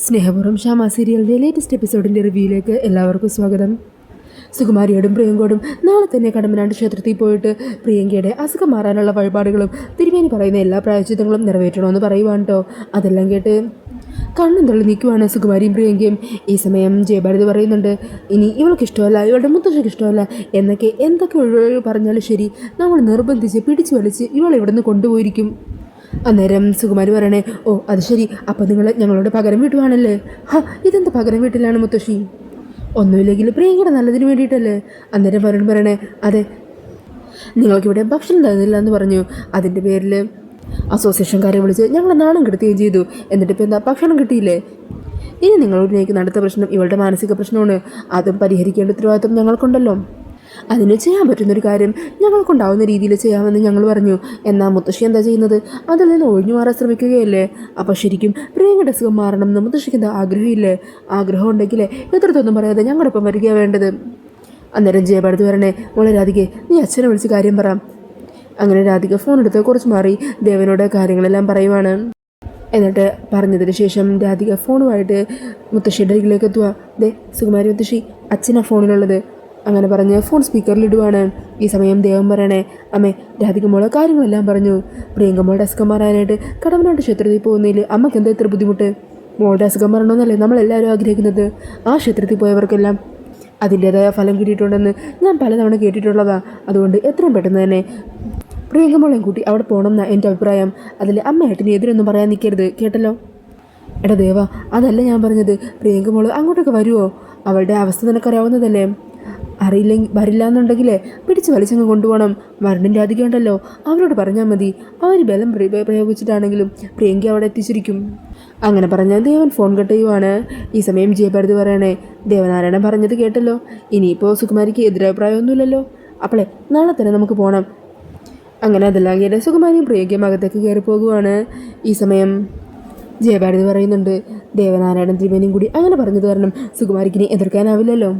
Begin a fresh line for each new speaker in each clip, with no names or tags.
സ്നേഹപൂർവ്വം ഷാമ സീരിയലിൻ്റെ ലേറ്റസ്റ്റ് എപ്പിസോഡിൻ്റെ റിവ്യൂയിലേക്ക് എല്ലാവർക്കും സ്വാഗതം. സുകുമാരിയോടും പ്രിയങ്കയോടും നാളെ തന്നെ കടമ്പനാട് ക്ഷേത്രത്തിൽ പോയിട്ട് പ്രിയങ്കയുടെ അസുഖം മാറാനുള്ള വഴിപാടുകളും തിരുമേനി പറയുന്ന എല്ലാ പ്രായശ്ചിത്തങ്ങളും നിറവേറ്റണമെന്ന് പറയുവാണ് കേട്ടോ. അതെല്ലാം കേട്ട് കണ്ണും തള്ളി നിൽക്കുവാണ് സുകുമാരിയും പ്രിയങ്കയും. ഈ സമയം ജയഭാരതി പറയുന്നുണ്ട്, ഇനി ഇവൾക്ക് ഇഷ്ടമല്ല, ഇവളുടെ മുത്തശ്ശിക്ക് ഇഷ്ടമല്ല എന്തൊക്കെ ഒഴിവ് പറഞ്ഞാലും ശരി, നമ്മൾ നിർബന്ധിച്ച് പിടിച്ചു വലിച്ച് ഇവളെ ഇവിടെ നിന്ന് കൊണ്ടുപോയിരിക്കും. അന്നേരം സുകുമാരി പറയണേ, ഓ അത് ശരി, അപ്പം നിങ്ങൾ ഞങ്ങളോട് പകരം വീട്ടുവാണല്ലേ? ഇതെന്ത് പകരം വീട്ടിലാണ് മുത്തശ്ശി? ഒന്നുമില്ലെങ്കിൽ പ്രിയങ്കയുടെ നല്ലതിന് വേണ്ടിയിട്ടല്ലേ? അന്നേരം പറയണേ, അതെ, നിങ്ങൾക്കിവിടെ ഭക്ഷണം തരുന്നില്ല എന്ന് പറഞ്ഞു. അതിൻ്റെ പേരിൽ അസോസിയേഷൻകാരെ വിളിച്ച് ഞങ്ങളെ നാണം കെടുത്തുകയും ചെയ്തു. എന്നിട്ട് ഇപ്പം എന്താ, ഭക്ഷണം കിട്ടിയില്ലേ? ഇനി നിങ്ങൾ ഉന്നയിക്കുന്ന അടുത്ത പ്രശ്നം ഇവളുടെ മാനസിക പ്രശ്നമാണ്. അതും പരിഹരിക്കേണ്ട ഉത്തരവാദിത്വം ഞങ്ങൾക്കുണ്ടല്ലോ. അതിന് ചെയ്യാൻ പറ്റുന്നൊരു കാര്യം ഞങ്ങൾക്കുണ്ടാവുന്ന രീതിയിൽ ചെയ്യാമെന്ന് ഞങ്ങൾ പറഞ്ഞു. എന്നാൽ മുത്തശ്ശി എന്താ ചെയ്യുന്നത്? അതിൽ നിന്ന് ഒഴിഞ്ഞു മാറാൻ ശ്രമിക്കുകയല്ലേ? അപ്പോൾ ശരിക്കും പ്രിയങ്കയുടെ അസുഖം മാറണം എന്ന് മുത്തശ്ശിക്ക് എന്താ ആഗ്രഹമില്ലേ? ആഗ്രഹം ഉണ്ടെങ്കിലേ എത്രത്തൊന്നും പറയാതെ ഞങ്ങളുടെ ഒപ്പം വരികയാണ് വേണ്ടത്. അന്നേരം ജയഭാരതി വരണേ, മോളെ രാധികെ, നീ അച്ഛനെ വിളിച്ച് കാര്യം പറ. അങ്ങനെ രാധിക ഫോൺ എടുത്ത് കുറച്ച് മാറി ദേവനോട് കാര്യങ്ങളെല്ലാം പറയുവാണ്. എന്നിട്ട് പറഞ്ഞതിന് ശേഷം രാധിക ഫോണുമായിട്ട് മുത്തശ്ശിയുടെ അരികിലേക്ക് എത്തുക. ദേ സുകുമാരി മുത്തശ്ശി, അച്ഛനാ ഫോണിലുള്ളത്. അങ്ങനെ പറഞ്ഞ് ഫോൺ സ്പീക്കറിലിടുവാണ്. ഈ സമയം ദേവൻ പറയണേ, അമ്മേ രാധിക മോളെ കാര്യങ്ങളെല്ലാം പറഞ്ഞു. പ്രിയങ്ക മോളുടെ അസുഖം മാറാനായിട്ട് കടമ്പനാട് ക്ഷേത്രത്തിൽ പോകുന്നതിൽ അമ്മയ്ക്ക് എന്താ ഇത്ര ബുദ്ധിമുട്ട്? മോളുടെ അസുഖം മാറണമെന്നല്ലേ നമ്മളെല്ലാവരും ആഗ്രഹിക്കുന്നത്. ആ ക്ഷേത്രത്തിൽ പോയവർക്കെല്ലാം അതിൻ്റേതായ ഫലം കിട്ടിയിട്ടുണ്ടെന്ന് ഞാൻ പലതവണ കേട്ടിട്ടുള്ളതാണ്. അതുകൊണ്ട് എത്രയും പെട്ടെന്ന് തന്നെ പ്രിയങ്ക മോളെയും കൂട്ടി അവിടെ പോകണം എന്നാണ് എൻ്റെ അഭിപ്രായം. അതിൽ അമ്മയായിട്ടിനി എതിരൊന്നും പറയാൻ നിൽക്കരുത്, കേട്ടല്ലോ? എടാ ദേവ, അതല്ല ഞാൻ പറഞ്ഞത്. പ്രിയങ്ക മോള് അങ്ങോട്ടൊക്കെ വരുമോ? അവളുടെ അവസ്ഥ നിനക്കറിയാവുന്നതല്ലേ? വരില്ല എന്നുണ്ടെങ്കിലേ പിടിച്ച് വലിച്ചങ്ങ് കൊണ്ടുപോകണം. വരണിൻ്റെ രാധിക ഉണ്ടല്ലോ, അവരോട് പറഞ്ഞാൽ മതി. അവർ ബലം പ്രയോഗിച്ചിട്ടാണെങ്കിലും പ്രിയങ്ക അവിടെ എത്തിച്ചിരിക്കും. അങ്ങനെ പറഞ്ഞാൽ ദേവൻ ഫോൺ കട്ട് ചെയ്യുവാണ്. ഈ സമയം ജയഭാരതി പറയണേ, ദേവനാരായണൻ പറഞ്ഞത് കേട്ടല്ലോ, ഇനിയിപ്പോൾ സുകുമാരിക്ക് എതിരഭിപ്രായമൊന്നുമില്ലല്ലോ. അപ്പോളേ നാളെ തന്നെ നമുക്ക് പോകണം. അങ്ങനെ അതെല്ലാം കേട്ട് സുകുമാരിയും പ്രിയങ്കയും അകത്തേക്ക് കയറി പോകുവാണ്. ഈ സമയം ജയഭാരതി പറയുന്നുണ്ട്, ദേവനാരായണൻ തിരുമേനിയും കൂടി അങ്ങനെ പറഞ്ഞത് കാരണം സുകുമാരിക്കിനെ എതിർക്കാനാവില്ലല്ലോ.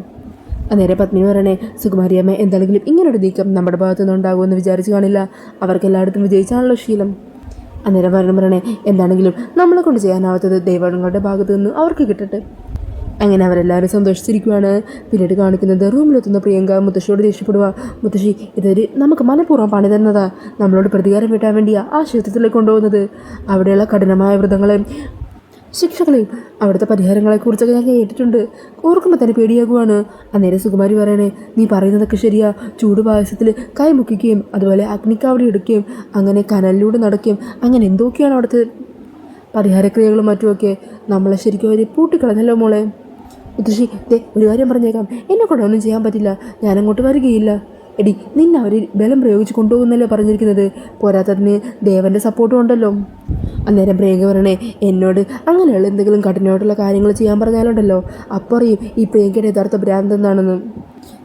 അന്നേരം പത്മിനി പറയണേ, സുകുമാരിയമ്മ എന്താണെങ്കിലും ഇങ്ങനൊരു നീക്കം നമ്മുടെ ഭാഗത്തുനിന്ന് ഉണ്ടാകുമെന്ന് വിചാരിച്ചു കാണില്ല. അവർക്ക് എല്ലായിടത്തും വിജയിച്ചാണല്ലോ ശീലം. അന്നേരം പറയണേ, എന്താണെങ്കിലും നമ്മളെ കൊണ്ട് ചെയ്യാനാവാത്തത് ദൈവങ്ങളുടെ ഭാഗത്തു നിന്ന് അവർക്ക് കിട്ടട്ടെ. അങ്ങനെ അവരെല്ലാവരും സന്തോഷിച്ചിരിക്കുകയാണ്. പിന്നീട് കാണിക്കുന്നത് റൂമിലെത്തുന്ന പ്രിയങ്ക മുത്തശ്ശിയോട് ദേഷ്യപ്പെടുക. മുത്തശ്ശി, ഇതൊരു നമുക്ക് മനഃപൂർവ്വം പണി തന്നതാ. നമ്മളോട് പ്രതികാരം വീട്ടാൻ വേണ്ടിയാ ആ ക്ഷേത്രത്തിലേക്ക് കൊണ്ടുപോകുന്നത്. അവിടെയുള്ള കഠിനമായ വ്രതങ്ങളെയും ശിക്ഷകളെയും അവിടുത്തെ പരിഹാരങ്ങളെക്കുറിച്ചൊക്കെ ഞാൻ കേട്ടിട്ടുണ്ട്. ഓർക്കുമ്പോൾ തന്നെ പേടിയാകുവാണ്. അന്നേരം സുകുമാരി പറയണേ, നീ പറയുന്നതൊക്കെ ശരിയാ. ചൂട് പായസത്തിൽ കൈ മുക്കിക്കുകയും അതുപോലെ അഗ്നിക്കാവടി എടുക്കുകയും അങ്ങനെ കനലിലൂടെ നടക്കുകയും അങ്ങനെ എന്തൊക്കെയാണ് അവിടുത്തെ പരിഹാരക്രിയകളും മറ്റുമൊക്കെ. നമ്മളെ ശരിക്കും അവർ പൂട്ടിക്കളഞ്ഞല്ലോ മോളെ. മുത്തശ്ശി, ഒരു കാര്യം പറഞ്ഞേക്കാം, എന്നെ കൂടെ ഒന്നും ചെയ്യാൻ പറ്റില്ല. ഞാനങ്ങോട്ട് വരികയില്ല. എടി, നിന്നെ അവർ ബലം പ്രയോഗിച്ച് കൊണ്ടുപോകുന്നല്ലേ പറഞ്ഞിരിക്കുന്നത്. പോരാത്തതിന് ദേവൻ്റെ സപ്പോർട്ടും ഉണ്ടല്ലോ. അന്നേരം പ്രിയങ്ക പറയണേ, എന്നോട് അങ്ങനെയുള്ള എന്തെങ്കിലും കഠിനമായിട്ടുള്ള കാര്യങ്ങൾ ചെയ്യാൻ പറഞ്ഞാലുണ്ടല്ലോ അപ്പോൾ അറിയും ഈ പ്രിയങ്കയുടെ യഥാർത്ഥ ഭ്രാന്ത് എന്താണെന്ന്.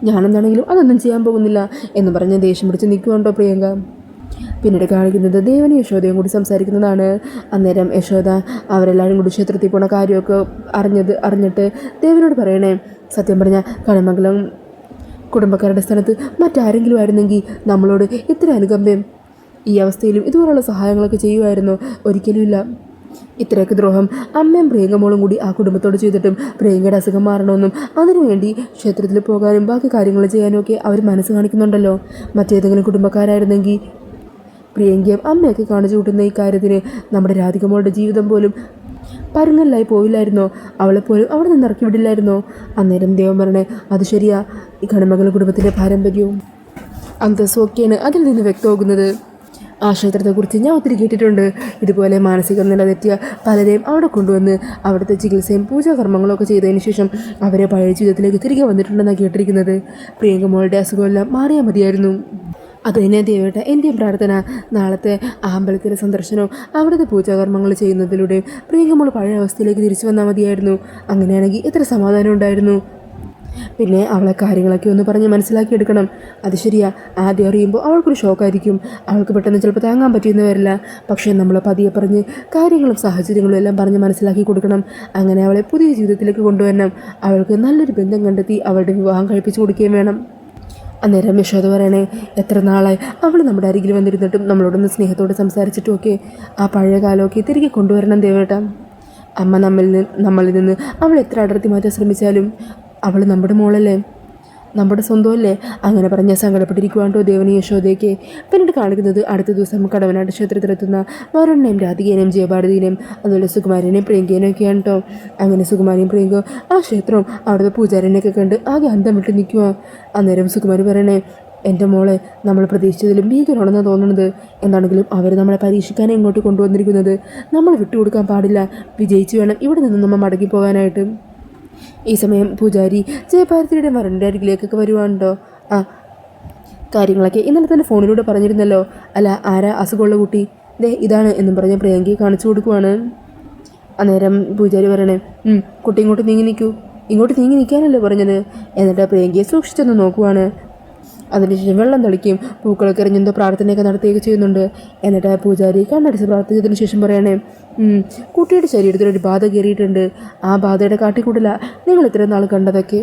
ഞാനെന്താണെങ്കിലും അതൊന്നും ചെയ്യാൻ പോകുന്നില്ല എന്ന് പറഞ്ഞ് ദേഷ്യം പിടിച്ച് നിൽക്കുന്നുണ്ടോ പ്രിയങ്ക. പിന്നീട് കാണിക്കുന്നത് ദേവനും യശോദയും കൂടി സംസാരിക്കുന്നതാണ്. അന്നേരം യശോദ അവരെല്ലാവരും കൂടി ക്ഷേത്രത്തിൽ പോണ കാര്യമൊക്കെ അറിഞ്ഞിട്ട് ദേവനോട് പറയണേ, സത്യം പറഞ്ഞാൽ കണിമംഗലം കുടുംബക്കാരുടെ സ്ഥാനത്ത് മറ്റാരെങ്കിലും ആയിരുന്നെങ്കിൽ നമ്മളോട് ഇത്ര അനുകമ്പയും ഈ അവസ്ഥയിലും ഇതുപോലുള്ള സഹായങ്ങളൊക്കെ ചെയ്യുമായിരുന്നു? ഒരിക്കലുമില്ല. ഇത്രയൊക്കെ ദ്രോഹം അമ്മയും പ്രിയങ്കമോളും കൂടി ആ കുടുംബത്തോട് ചെയ്തിട്ടും പ്രിയങ്കയുടെ അസുഖം മാറണമെന്നും അതിനുവേണ്ടി ക്ഷേത്രത്തിൽ പോകാനും ബാക്കി കാര്യങ്ങൾ ചെയ്യാനും ഒക്കെ അവർ മനസ്സ് കാണിക്കുന്നുണ്ടല്ലോ. മറ്റേതെങ്കിലും കുടുംബക്കാരായിരുന്നെങ്കിൽ പ്രിയങ്കയും അമ്മയൊക്കെ കാണിച്ചു കൂട്ടുന്ന ഈ കാര്യത്തിന് നമ്മുടെ രാധികമോളുടെ ജീവിതം പോലും പരുങ്ങല്ലായി പോയില്ലായിരുന്നോ? അവളെപ്പോലും അവിടെ നിന്ന് ഇറക്കി വിടില്ലായിരുന്നോ? അന്നേരം ദേവൻ പറഞ്ഞേ, അത് ശരിയാ. ഈ കണിമംഗലം കുടുംബത്തിൻ്റെ പാരമ്പര്യവും അന്തസ്സും ഒക്കെയാണ് അതിൽ നിന്ന് വ്യക്തമാകുന്നത്. ആ ക്ഷേത്രത്തെക്കുറിച്ച് ഞാൻ ഒത്തിരി കേട്ടിട്ടുണ്ട്. ഇതുപോലെ മാനസിക നില തെറ്റിയ പലരെയും അവിടെ കൊണ്ടുവന്ന് അവിടുത്തെ ചികിത്സയും പൂജാകർമ്മങ്ങളും ഒക്കെ ചെയ്തതിന് ശേഷം അവരെ പഴയ ജീവിതത്തിലേക്ക് തിരികെ വന്നിട്ടുണ്ടെന്നാണ് കേട്ടിരിക്കുന്നത്. പ്രിയങ്കമോളുടെ അസുഖമെല്ലാം മാറിയാൽ മതിയായിരുന്നു. അത് തന്നെ ദേവേട്ട എൻ്റെയും പ്രാർത്ഥന. നാളത്തെ അമ്പലത്തിലെ സന്ദർശനവും അവിടുത്തെ പൂജാകർമ്മങ്ങൾ ചെയ്യുന്നതിലൂടെ പ്രിയങ്കമോൾ പഴയ അവസ്ഥയിലേക്ക് തിരിച്ചു വന്നാൽ മതിയായിരുന്നു. അങ്ങനെയാണെങ്കിൽ എത്ര സമാധാനം ഉണ്ടായിരുന്നു. പിന്നെ അവളെ കാര്യങ്ങളൊക്കെ ഒന്ന് പറഞ്ഞ് മനസ്സിലാക്കിയെടുക്കണം. അത് ശരിയാ, ആദ്യം അറിയുമ്പോൾ അവൾക്കൊരു ഷോക്കായിരിക്കും. അവൾക്ക് പെട്ടെന്ന് ചിലപ്പോൾ താങ്ങാൻ പറ്റിയെന്ന് വരില്ല. പക്ഷേ നമ്മൾ പതിയെ പറഞ്ഞ് കാര്യങ്ങളും സാഹചര്യങ്ങളും എല്ലാം പറഞ്ഞ് മനസ്സിലാക്കി കൊടുക്കണം. അങ്ങനെ അവളെ പുതിയ ജീവിതത്തിലേക്ക് കൊണ്ടുവരണം. അവൾക്ക് നല്ലൊരു ബന്ധം കണ്ടെത്തി അവളുടെ വിവാഹം കഴിപ്പിച്ചു കൊടുക്കുകയും വേണം. അന്നേരം യശോദ പറയണേ, എത്ര നാളായി അവൾ നമ്മുടെ അരികിൽ വന്നിരുന്നിട്ടും നമ്മളോടൊന്ന് സ്നേഹത്തോടെ സംസാരിച്ചിട്ടും ഒക്കെ ആ പഴയ കാലമൊക്കെ തിരികെ കൊണ്ടുവരണം ദേവേട്ട. അമ്മ നമ്മളിൽ നിന്ന് അവൾ എത്ര അടർത്തി മാറ്റാൻ ശ്രമിച്ചാലും അവൾ നമ്മുടെ മോളല്ലേ, നമ്മുടെ സ്വന്തമല്ലേ. അങ്ങനെ പറഞ്ഞ് സങ്കടപ്പെട്ടിരിക്കുവാണ്ടോ ദേവനി യശോദയ്ക്ക്. പിന്നീട് കാണിക്കുന്നത് അടുത്ത ദിവസം കടവനാട് ക്ഷേത്രത്തിലെത്തുന്ന വരുണിനെയും രാധികേനെയും ജയഭാരതിനെയും അതുപോലെ സുകുമാരനെയും പ്രിയങ്കേനെയും ഒക്കെയാണ് കേട്ടോ. അങ്ങനെ സുകുമാരിയും പ്രിയങ്കയും ആ ക്ഷേത്രവും അവിടുത്തെ പൂജാരനെയൊക്കെ കണ്ട് ആകെ അന്തം വിട്ട് നിൽക്കുക. അന്നേരം സുകുമാരി പറയണേ, എൻ്റെ മോളെ നമ്മൾ പ്രതീക്ഷിച്ചതിലും ഭീകരമാണെന്ന് തോന്നുന്നത്. എന്താണെങ്കിലും അവർ നമ്മളെ പരീക്ഷിക്കാനേ ഇങ്ങോട്ട് കൊണ്ടുവന്നിരിക്കുന്നത്. നമ്മൾ വിട്ടുകൊടുക്കാൻ പാടില്ല. വിജയിച്ചു വേണം ഇവിടെ നിന്ന് നമ്മൾ മടങ്ങിപ്പോകാനായിട്ട്. ഈ സമയം പൂജാരി ജയഭാരതിയുടെ മരണിൻ്റെ അരികിലേക്കൊക്കെ വരുവാണ്ടോ. ആ കാര്യങ്ങളൊക്കെ ഇന്നലെ തന്നെ ഫോണിലൂടെ പറഞ്ഞിരുന്നല്ലോ. അല്ല, ആരാ അസുഖമുള്ള കുട്ടി? ദേ ഇതാണ് എന്നും പറഞ്ഞ് പ്രിയങ്കയെ കാണിച്ചു കൊടുക്കുവാണ്. അന്നേരം പൂജാരി പറയണേ, കുട്ടി ഇങ്ങോട്ട് നീങ്ങി നിൽക്കൂ. ഇങ്ങോട്ട് നീങ്ങി നിൽക്കാനല്ലേ പറഞ്ഞത്. എന്നിട്ട് പ്രിയങ്കയെ സൂക്ഷിച്ചൊന്ന് നോക്കുവാണ്. അതിനുശേഷം വെള്ളം തളിക്കുകയും പൂക്കളൊക്കെ എറിഞ്ഞെന്തോ പ്രാർത്ഥനയൊക്കെ നടത്തുകയൊക്കെ ചെയ്യുന്നുണ്ട്. എന്നിട്ട് പൂജാരി കണ്ണടിച്ച് പ്രാർത്ഥിച്ചതിന് ശേഷം പറയണേ, കുട്ടിയുടെ ശരീരത്തിൽ ഒരു ബാധ കയറിയിട്ടുണ്ട്. ആ ബാധയുടെ കാട്ടിക്കൂടല നിങ്ങൾ ഇത്രയും നാൾ കണ്ടതൊക്കെ.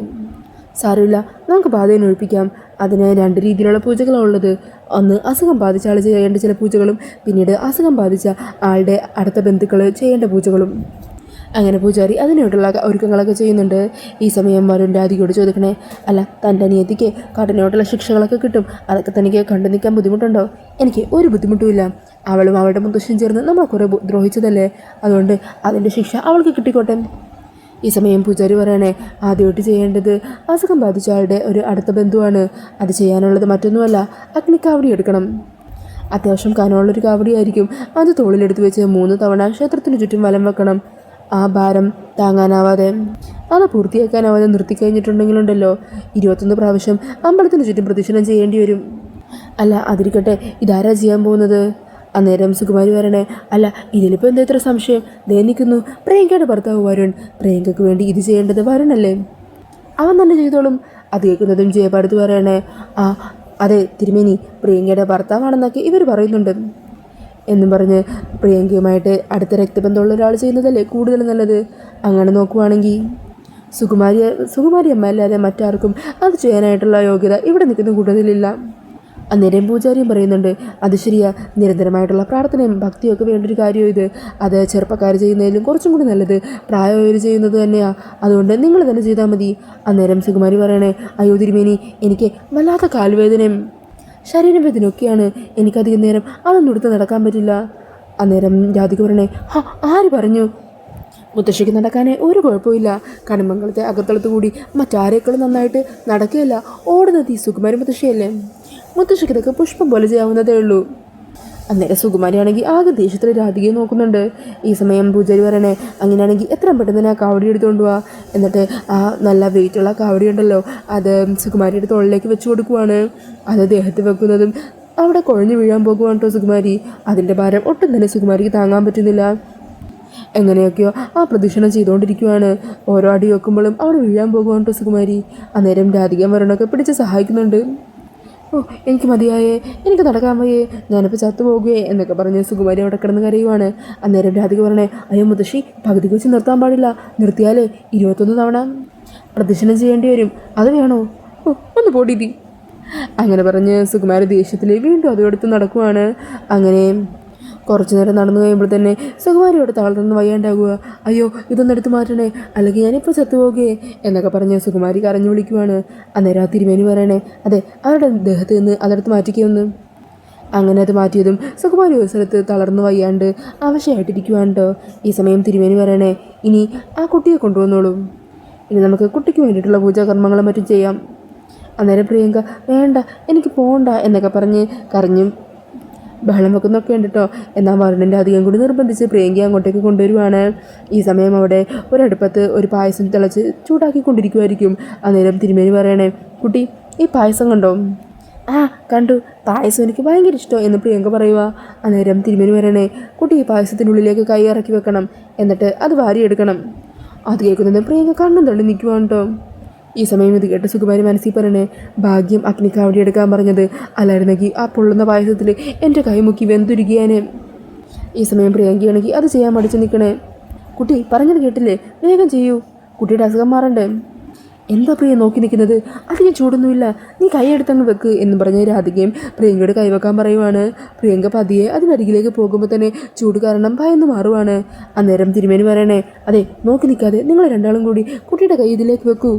സാരമില്ല, നമുക്ക് ബാധയെ ഒഴിപ്പിക്കാം. അതിന് 2 രീതിയിലുള്ള പൂജകളാണ് ഉള്ളത്. ഒന്ന് അസുഖം ബാധിച്ച ആൾ ചെയ്യേണ്ട ചില പൂജകളും, പിന്നീട് അസുഖം ബാധിച്ച ആളുടെ അടുത്ത ബന്ധുക്കൾ ചെയ്യേണ്ട പൂജകളും. അങ്ങനെ പൂജാരി അതിനായിട്ടുള്ള ഒരുക്കങ്ങളൊക്കെ ചെയ്യുന്നുണ്ട്. ഈ സമയം വരുൺ രാധികയോട് ചോദിക്കണേ, അല്ല തൻ്റെ അനിയത്തിക്ക് കഠിനമായിട്ടുള്ള ശിക്ഷകളൊക്കെ കിട്ടും, അതൊക്കെ തനിക്ക് കണ്ടു നിൽക്കാൻ ബുദ്ധിമുട്ടുണ്ടോ? എനിക്ക് ഒരു ബുദ്ധിമുട്ടുമില്ല. അവളും അവളുടെ മുത്തശ്ശൻ ചേർന്ന് നമ്മളെ കുറേ ദ്രോഹിച്ചതല്ലേ, അതുകൊണ്ട് അതിൻ്റെ ശിക്ഷ അവൾക്ക് കിട്ടിക്കോട്ടെ. ഈ സമയം പൂജാരി പറയണേ, ആദ്യമായിട്ട് ചെയ്യേണ്ടത് അസുഖം ബാധിച്ച ആളുടെ ഒരു അടുത്ത ബന്ധുവാണ്. അത് ചെയ്യാനുള്ളത് മറ്റൊന്നുമല്ല, അഗ്നിക്കാവടി എടുക്കണം. അത്യാവശ്യം കനമുള്ളൊരു കാവടിയായിരിക്കും. അത് തോളിലെടുത്ത് വെച്ച് 3 തവണ ക്ഷേത്രത്തിന് ചുറ്റും വലം വെക്കണം. ആ ഭാരം താങ്ങാനാവാതെ, അത് പൂർത്തിയാക്കാനാവാതെ നിർത്തിക്കഴിഞ്ഞിട്ടുണ്ടെങ്കിലുണ്ടല്ലോ 21 പ്രാവശ്യം അമ്പലത്തിന് ചുറ്റും പ്രദക്ഷിണം ചെയ്യേണ്ടി വരും. അല്ല അതിരിക്കട്ടെ, ഇതാരാ ചെയ്യാൻ പോകുന്നത്? അന്നേരം സുകുമാരി വരണേ, അല്ല ഇതിലിപ്പോൾ എന്താ ഇത്ര സംശയം? ദേ നിൽക്കുന്നു പ്രിയങ്കയുടെ ഭർത്താവ് വരുൺ. പ്രിയങ്കയ്ക്ക് വേണ്ടി ഇത് ചെയ്യേണ്ടത് വരുണല്ലേ, അവൻ തന്നെ ചെയ്തോളും. അത് കേൾക്കുന്നതും ജയഭാരതി പറയണേ, അതെ തിരുമേനി, പ്രിയങ്കയുടെ ഭർത്താവാണെന്നൊക്കെ ഇവർ പറയുന്നുണ്ട് എന്നും പറഞ്ഞ് പ്രിയങ്കയുമായിട്ട് അടുത്ത രക്തബന്ധമുള്ള ഒരാൾ ചെയ്യുന്നതല്ലേ കൂടുതൽ നല്ലത്. അങ്ങനെ നോക്കുവാണെങ്കിൽ സുകുമാരി അമ്മ അല്ലാതെ മറ്റാർക്കും അത് ചെയ്യാനായിട്ടുള്ള യോഗ്യത ഇവിടെ നിൽക്കുന്ന കൂട്ടത്തിലില്ല. അന്നേരം പൂജാരിയും പറയുന്നുണ്ട്, അത് ശരിയാ, നിരന്തരമായിട്ടുള്ള പ്രാർത്ഥനയും ഭക്തിയും ഒക്കെ വേണ്ടൊരു കാര്യം ഇത്. അത് ചെറുപ്പക്കാർ ചെയ്യുന്നതിലും കുറച്ചും കൂടി നല്ലത് പ്രായമായവർ ചെയ്യുന്നത് തന്നെയാണ്. അതുകൊണ്ട് നിങ്ങൾ തന്നെ ചെയ്താൽ മതി. അന്നേരം സുകുമാരി പറയണേ, അയ്യോ തിരുമേനി, എനിക്ക് വല്ലാത്ത കാൽവേദനയും ശരീരവേദനയൊക്കെയാണ്. എനിക്കധികം നേരം അതൊന്നും എടുത്ത് നടക്കാൻ പറ്റില്ല. അന്നേരം രാധിക പറയണേ, ആര് പറഞ്ഞു? മുത്തശ്ശിക്ക് നടക്കാനേ ഒരു കുഴപ്പമില്ല. കണിമംഗലത്തെ അകത്തളത്ത് കൂടി മറ്റാരേക്കളും നന്നായിട്ട് നടക്കുകയല്ല, ഓടുന്നത് ഈ സുകുമാരി മുത്തശ്ശിയല്ലേ. മുത്തശ്ശിക്ക് ഇതൊക്കെ പുഷ്പം പോലെ ചെയ്യാവുന്നതേ ഉള്ളൂ. അന്നേരം സുകുമാരിയാണെങ്കിൽ ആകെ ദേഷ്യത്തിൽ രാധികയെ നോക്കുന്നുണ്ട്. ഈ സമയം പൂജാരി പറയണേ, അങ്ങനെയാണെങ്കിൽ എത്രയും പെട്ടെന്ന് തന്നെ ആ കാവടി എടുത്തുകൊണ്ട് പോവാ. എന്നിട്ട് ആ നല്ല വെയിറ്റുള്ള കാവടി ഉണ്ടല്ലോ, അത് സുകുമാരിയുടെ തോളിലേക്ക് വെച്ച് കൊടുക്കുവാണ്. അത് ദേഹത്ത് വെക്കുന്നതും അവിടെ കുഴഞ്ഞു വീഴാൻ പോകുവാണ് കേട്ടോ സുകുമാരി. അതിൻ്റെ ഭാരം ഒട്ടും തന്നെ സുകുമാരിക്ക് താങ്ങാൻ പറ്റുന്നില്ല. എങ്ങനെയൊക്കെയോ ആ പ്രദക്ഷിണം ചെയ്തുകൊണ്ടിരിക്കുവാണ്. ഓരോ അടി വെക്കുമ്പോഴും അവിടെ വീഴാൻ പോകുവാണ് കേട്ടോ സുകുമാരി. അന്നേരം രാധിക വരണമൊക്കെ പിടിച്ച് സഹായിക്കുന്നുണ്ട്. എനിക്ക് മതിയായേ, എനിക്ക് നടക്കാൻ വയ്യേ, ഞാനിപ്പോൾ ചത്തുപോകുകയെ എന്നൊക്കെ പറഞ്ഞ് സുകുമാരി അവിടെ കിടന്ന് കരയുവാണ്. അന്നേരം രാധിക പറഞ്ഞേ, അയ്യോ മുത്തശ്ശി, പകുതിക്ക് വെച്ച് നിർത്താൻ പാടില്ല. നിർത്തിയാലേ 21 തവണ പ്രദക്ഷിണം ചെയ്യേണ്ടി വരും. അത് വേണോ? ഒന്ന് പൊടിതി. അങ്ങനെ പറഞ്ഞ് സുകുമാരി ദേഷ്യത്തിൽ വീണ്ടും അതുമെടുത്ത് നടക്കുവാണ്. അങ്ങനെ കുറച്ചു നേരം നടന്നു കഴിയുമ്പോൾ തന്നെ സുകുമാരിയോട് തളർന്ന് വയ്യാണ്ടാകുക. അയ്യോ ഇതൊന്നും എടുത്ത് മാറ്റണേ, അല്ലെങ്കിൽ ഞാനിപ്പോൾ ചത്തുപോകുകയെ എന്നൊക്കെ പറഞ്ഞ് സുകുമാരി കരഞ്ഞു വിളിക്കുവാണ്. അന്നേരം ആ തിരുമേനി പറയണേ, അതെ അവരുടെ ദേഹത്ത് നിന്ന് അതെടുത്ത് മാറ്റിക്കൊന്ന്. അങ്ങനെ അത് മാറ്റിയതും സുകുമാരി ഒരു സ്ഥലത്ത് തളർന്നു വയ്യാണ്ട് അവശയായിട്ടിരിക്കുവാണ് കേട്ടോ. ഈ സമയം തിരുമേനി പറയണേ, ഇനി ആ കുട്ടിയെ കൊണ്ടുവന്നോളൂ, ഇനി നമുക്ക് കുട്ടിക്ക് വേണ്ടിയിട്ടുള്ള പൂജാകർമ്മങ്ങളും മറ്റും ചെയ്യാം. അന്നേരം പ്രിയങ്ക, വേണ്ട എനിക്ക് പോകണ്ട എന്നൊക്കെ പറഞ്ഞ് കരഞ്ഞും ബഹളം വെക്കുന്നൊക്കെ ഉണ്ട് കേട്ടോ. എന്നാൽ വരുണിൻ്റെ അധികം കൂടി നിർബന്ധിച്ച് പ്രിയങ്കയെ അങ്ങോട്ടേക്ക് കൊണ്ടുവരുവാണ്. ഈ സമയം അവിടെ ഒരടുപ്പത്ത് ഒരു പായസം തിളച്ച് ചൂടാക്കിക്കൊണ്ടിരിക്കുമായിരിക്കും. അന്നേരം തിരുമേനി പറയണേ, കുട്ടി ഈ പായസം കണ്ടോ? കണ്ടു, പായസം എനിക്ക് ഭയങ്കര ഇഷ്ടം എന്ന് പ്രിയങ്ക പറയുക. അന്നേരം തിരുമേനി പറയണേ, കുട്ടി ഈ പായസത്തിനുള്ളിലേക്ക് കൈ ഇറക്കി വെക്കണം, എന്നിട്ട് അത് വാരിയെടുക്കണം. അത് കേൾക്കുന്നത് പ്രിയങ്ക കണ്ണും തള്ളി നിൽക്കുവാണ് കേട്ടോ. ഈ സമയം ഇത് കേട്ട് സുകുമാരി മനസ്സിൽ പറയണേ, ഭാഗ്യം അഗ്നിക്കാവടി എടുക്കാൻ പറഞ്ഞത്, അല്ലായിരുന്നെങ്കിൽ ആ പൊള്ളുന്ന പായസത്തിൽ എൻ്റെ കൈമുക്കി വെന്തുരുകിയാനേ. ഈ സമയം പ്രിയങ്കയാണെങ്കിൽ അത് ചെയ്യാൻ മടിച്ച് നിൽക്കണേ. കുട്ടി പറഞ്ഞത് കേട്ടില്ലേ, വേഗം ചെയ്യൂ, കുട്ടിയുടെ അസുഖം മാറണ്ടേ. എന്താ പ്രിയ നോക്കി നിൽക്കുന്നത്? അധികം ചൂടൊന്നുമില്ല, നീ കൈയെടുത്തങ്ങ് വെക്ക് എന്ന് പറഞ്ഞ് രാധികയും പ്രിയങ്കയോട് കൈവെക്കാൻ പറയുവാണ്. പ്രിയങ്ക പതിയെ അതിനരികിലേക്ക് പോകുമ്പോൾ തന്നെ ചൂട് കാരണം ഭയന്ന് മാറുവാണ്. അന്നേരം തിരുമേനി പറയണേ, അതെ നോക്കി നിൽക്കാതെ നിങ്ങൾ രണ്ടാളും കൂടി കുട്ടിയുടെ കൈ ഇതിലേക്ക് വെക്കൂ.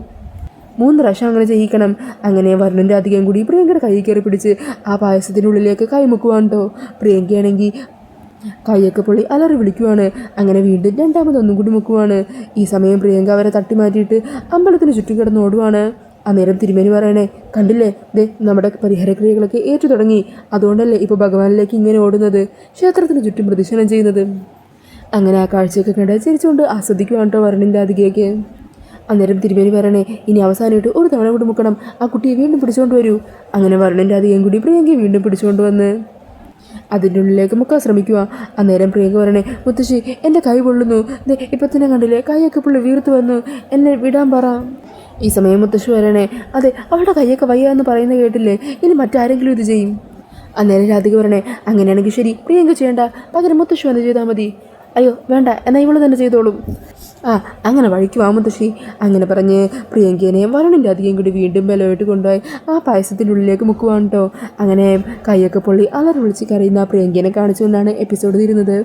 3 പ്രാവശ്യം അങ്ങനെ ചെയ്യിക്കണം. അങ്ങനെ വരുണും രാധികയും കൂടി പ്രിയങ്കയുടെ കൈ കയറി പിടിച്ച് ആ പായസത്തിനുള്ളിലേക്ക് കൈ മുക്കുവാണ് കേട്ടോ. പ്രിയങ്കയാണെങ്കിൽ കൈയൊക്കെ പൊള്ളി അലറി വിളിക്കുവാണ്. അങ്ങനെ വീണ്ടും രണ്ടാമതൊന്നും കൂടി മുക്കുവാണ്. ഈ സമയം പ്രിയങ്ക അവരെ തട്ടി മാറ്റിയിട്ട് അമ്പലത്തിന് ചുറ്റും കിടന്ന് ഓടുവാണ്. അന്നേരം തിരുമേനി പറയണേ, കണ്ടില്ലേ, ദേ നമ്മുടെ പരിഹാരക്രിയകളൊക്കെ ഏറ്റു തുടങ്ങി. അതുകൊണ്ടല്ലേ ഇപ്പോൾ ഭഗവാനിലേക്ക് ഇങ്ങനെ ഓടുന്നത്, ക്ഷേത്രത്തിന് ചുറ്റും പ്രദക്ഷിണം ചെയ്യുന്നത്. അങ്ങനെ ആ കാഴ്ചയൊക്കെ കണ്ട് ചിരിച്ചുകൊണ്ട് ആസ്വദിക്കുവാണ് കേട്ടോ വരുണിൻ്റെ രാധികയ്ക്ക്. അന്നേരം തിരുമേനി പറയണേ, ഇനി അവസാനമായിട്ട് ഒരു തവണ കൂടി മുക്കണം, ആ കുട്ടിയെ വീണ്ടും പിടിച്ചുകൊണ്ട് വരൂ. അങ്ങനെ വരുണിൻ്റെ രാധികയും കൂടി പ്രിയങ്കയെ വീണ്ടും പിടിച്ചുകൊണ്ട് വന്ന് അതിൻ്റെ ഉള്ളിലേക്ക് മുക്കാൻ ശ്രമിക്കുക. അന്നേരം പ്രിയങ്ക പറയണേ, മുത്തശ്ശി എൻ്റെ കൈ പൊള്ളുന്നു, ഇപ്പം തന്നെ കണ്ടില്ലേ കൈയൊക്കെ പുള്ളി വീർത്ത് വന്നു, എന്നെ വിടാൻ പറ. ഈ സമയം മുത്തശ്ശി പറയണേ, അതെ അവളുടെ കൈയൊക്കെ വയ്യ എന്ന് പറയുന്നത് കേട്ടില്ലേ, ഇനി മറ്റാരെങ്കിലും ഇത് ചെയ്യും. അന്നേരം രാധിക പറയണേ, അങ്ങനെയാണെങ്കിൽ ശരി, പ്രിയങ്ക ചെയ്യണ്ട, പകരം മുത്തശ്ശി വന്ന് ചെയ്താൽ മതി. അയ്യോ വേണ്ട, എന്നാൽ ഇവള് തന്നെ ചെയ്തോളും. അങ്ങനെ വഴിക്ക് വാ മുത്തശ്ശി. അങ്ങനെ പറഞ്ഞ് പ്രിയങ്കേനെ വരുണിൻ്റെ അധികം കൂടി വീണ്ടും ബലമായിട്ട് കൊണ്ടുപോയി ആ പായസത്തിൻ്റെ ഉള്ളിലേക്ക് മുക്കുവാണ് കേട്ടോ. അങ്ങനെ കൈയൊക്കെ പൊള്ളി അലറി വിളിച്ച് കരയുന്ന ആ പ്രിയങ്കേനെ കാണിച്ചുകൊണ്ടാണ് എപ്പിസോഡ് തീരുന്നത്.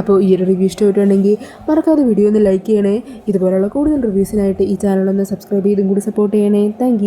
അപ്പോൾ ഈ ഒരു റിവ്യൂ ഇഷ്ടമായിട്ടുണ്ടെങ്കിൽ മറക്കാതെ വീഡിയോ ഒന്ന് ലൈക്ക് ചെയ്യണേ. ഇതുപോലുള്ള കൂടുതൽ റിവ്യൂസിനായിട്ട് ഈ ചാനലൊന്ന് സബ്സ്ക്രൈബ് ചെയ്തും കൂടി സപ്പോർട്ട് ചെയ്യണേ. താങ്ക്